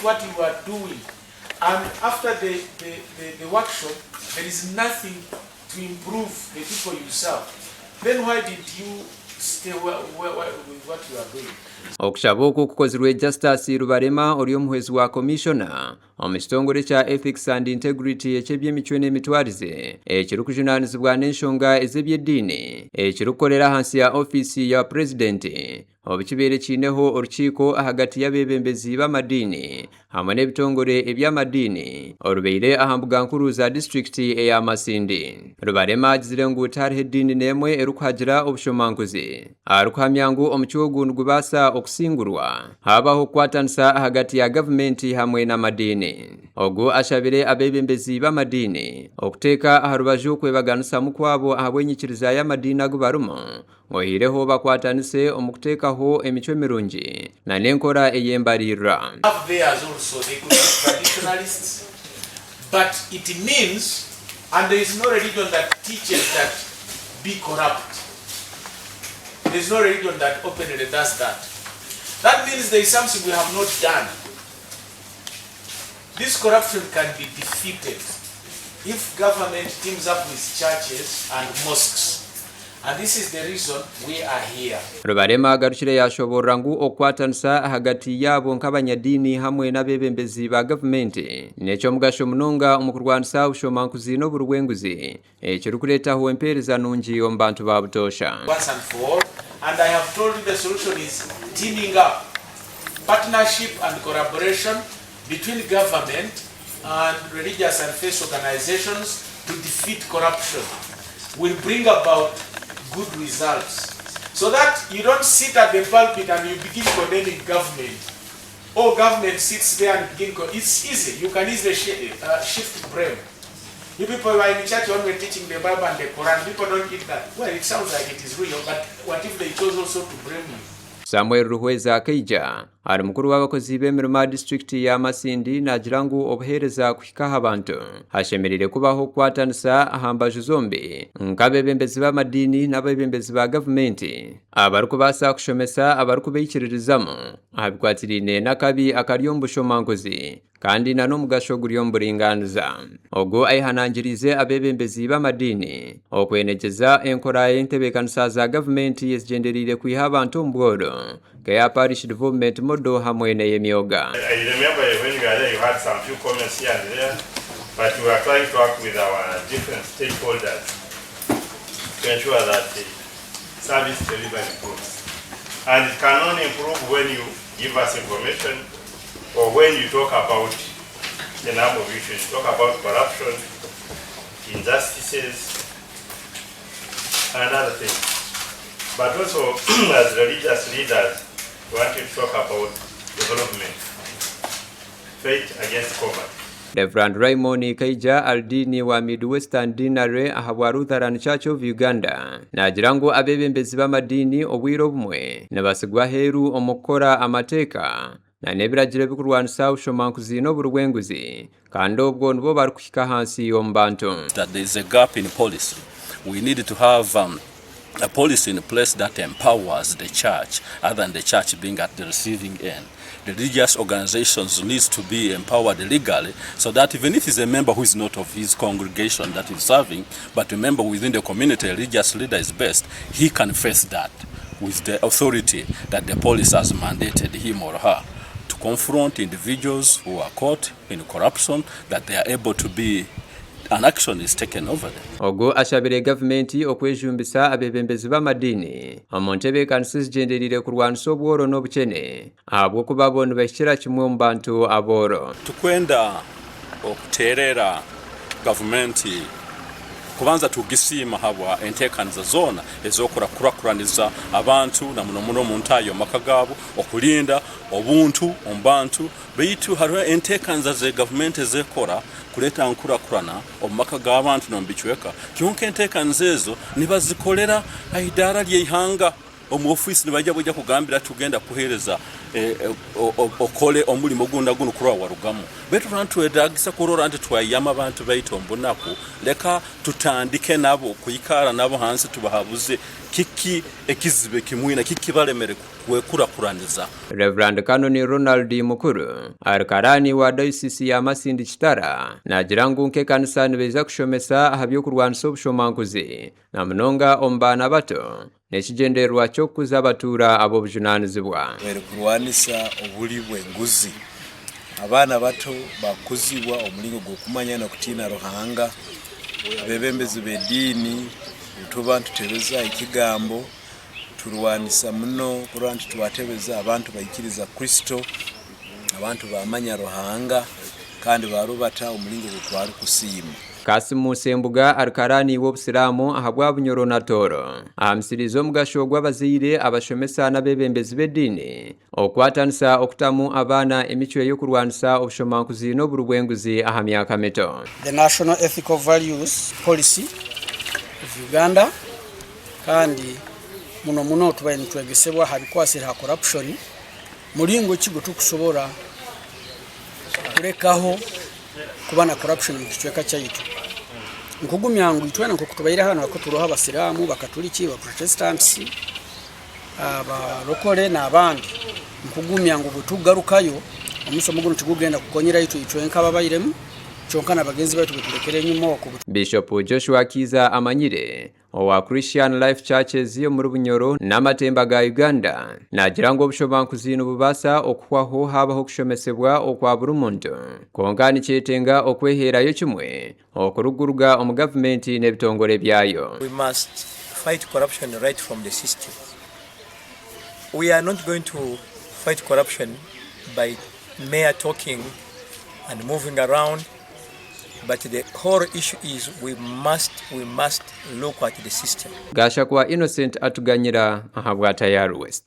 what you are doing, and after the workshop, there is nothing to improve the people you serve, then why did you stay with what you are doing? Okushaba okwo kukozirwe Justice Rubarema oli omuhwezi wa Commissioner omukitongole kya Ethics and Integrity eky'ebyemicwe n'emitwalize ekirukujunanizibwa n'enshonga ez'ebyeddiini ekirukolera hansi ya ofisi ya President obukibeere kiineho orukiiko ahagati y'abeebembezi b'amadiini hamwe n'ebitongole eby'amadiini orubeire aha mbuga nkuru za district eya Masindi. Rubarema agizire ngu tariho eddiini n'emwe erukuhagira obushomanguzi arukuhamya ngu omukiiko ogu gubasa okusingurwa habaho okukwatanisa ahagati ya gavumenti hamwe n'amadiini. Ogu ashabire abeebembezi b'amadiini okuteeka aha rubaju kwebaganusamu kwabo aha bw'enyikiriza y'amadiini agu barumu ohireho bakwatanise omukuteekaho emicwe mirungi na n'enkora ey'embalirra. But it means, and there is no religion that teaches that be corrupt. There is no religion that openly does that. That means there is something we have not done. This corruption can be defeated if government teams up with churches and mosques. And this is the reason we are here. Rubarema agarukire yashoborra ngu okwatanisa hagati yabo nk'abanyadini hamwe n'abeebembezi ba gavumenti nekyo mugasho munonga omukurwanisa obushomankuzi n'oburwenguzi ekirukureetaho empeereza nungi omu bantu ba butosha. Once and for all, and I have told you the solution is teaming up, partnership and collaboration between government and religious and faith organizations to defeat corruption will bring about good results, so that you don't sit at the pulpit and you begin condemning government. Oh, government sits there and begin. It's easy. You can easily shift blame. You people who are in church when we're teaching the Bible and the Quran, people don't eat that. Well, it sounds like it is real, but what if they chose also to blame you? Samuel Ruhweza Kaija ari mukuru w'abakozi b'emirimo district ya Masindi nagira ngu obuhereza kuhikaho abantu hashemerere kubaho kwatanisa ahambaju zombi nk'abeebembezi b'amadini n'abeebembezi ba gavumenti abarukubasa kushomesa abarukubeyikiririzamu ahabikwatirine n'akabi akari omu bushomanguzi kandi na n'omugasho guri omu buringaniza. Ogu ayihanangirize abeebembezi b'amadini okwenegyeza enkora y'entebeekanisa za gavumenti ezigenderire kwiha abantu omu bworo keya parish development model hamwe n'ey'emyoga. I remember when you were there, you had some few comments here and there, but we are trying to work with our different stakeholders to ensure that the service delivery improves. And it can only improve when you give us information or when you talk about the number of issues, talk about corruption, injustices, and other things. But also, as religious leaders, we want to talk about development, faith against poverty. Reverend Raymond Kaija aldini wa Midwestern Dinare ahabwa Lutheran Church of Uganda nagira ngu abeebembezi b'amadini obwire obumwe nebasigwa heru omukora amateeka na nebiragiro bikurwanisa obushomankuzi n'oburwenguzi kandi obwo nibo barikuhika hansi omu bantu. That there is a gap in policy. We need to have a policy in place that empowers the church, other than the church being at the receiving end. The religious organizations needs to be empowered legally, so that even if he's a member who is not of his congregation that is serving, but a member within the community, a religious leader is best, he can face that with the authority that the police has mandated him or her to confront individuals who are caught in corruption, that they are able to be an action is taken over them. Ogu ashabire gavumenti okwejumbisa abeebembezi b'amadini omu ntebeekanisa zigenderire kurwanisa obworo n'obukene ahabw'okuba bo nibahikira kimwe omu bantu abooro. Tukwenda okuteerera gavumenti kubanza tugisiima habwa enteekaniza zoona ez'okurakuraniza abantu na muno muno mu ntaayo maka gaabo okulinda obuntu omu bantu baitu hariho enteekaniza ze gavumenti ezekora kuleeta nkurakurana omu maka g'abantu n'omu bicweka kyonka enteekaniza ezo nibazikolera aidaara ly'eihanga omu office ne bajja bujja kugambira tugenda kuheereza okole omulimo gunda guno kulwa warugamu betu twetagisa kurora nti twayama abantu baito mbunaku leka tutandike nabo kuyikara nabo hansi tubahabuze kiki ekizibe kimwina kiki balemere kwekurakuraniza. Reverend Canon Ronald Mukuru arikarani wa Diocese ya Masindi Kitara nagirangu nke kanisa nibeza kushomesa habyokurwanisa obushomankuzi na munonga ombana bato nekigenderwa ky'okuza abatura abo bujunanizibwa kurwanisa obuli bw'enguzi abaana bato bakuzibwa omulingo gw'okumanya n'okutiina Ruhanga abebembezi b'eddiini tuba ntutebeza ekigambo turwanisa muno kurora nti twatebeza abantu bayikiriza Kristo abantu bamanya Ruhanga kandi barubata omulingo gw'okwari kusiima. Kasimu Sembuga arikarani w'obusiramu ahabwa bunyoro na toro ahamsirizo mugasho gw'abazaire abashomesa n'abebembezi b'eddiini okwatanisa okutamu abaana emicwe y'okurwanisa obushomankuzi n'oburugwenguzi aha myaka mito. The National Ethical Values Policy of Uganda kandi muno tubaye nitwegesebwa habikwasira ha corruption mulingo kigo tukusobora kurekaho kubana corruption mu kichweka cyaitu nkugumya ngo itwana nko kutubaira hano ko turoha abasiramu bakatoliki ba protestants aba lokole na abandi nkugumya ngo butugarukayo omusomo guno kigugenda kukonyera itu itwenka babayiremu chonkana bagenzi batu beturekere nyuma okubu. Bishop Joshua Kiza amanyire owa Christian Life Churches yo muri Bunyoro n'amatemba ga Uganda nagirango obushobankuzi n'ububasa okuhwaho habaho kushomesebwa okwa buri muntu kongani kyetenga okweherayo kimwe okuruguruga omu government n'ebitongole byayo. We must fight corruption right from the system. We are not going to fight corruption by mere talking and moving around. But the whole issue is we must look at the system. Gasha kwa Innocent atuganyira ahabwa Tayari West.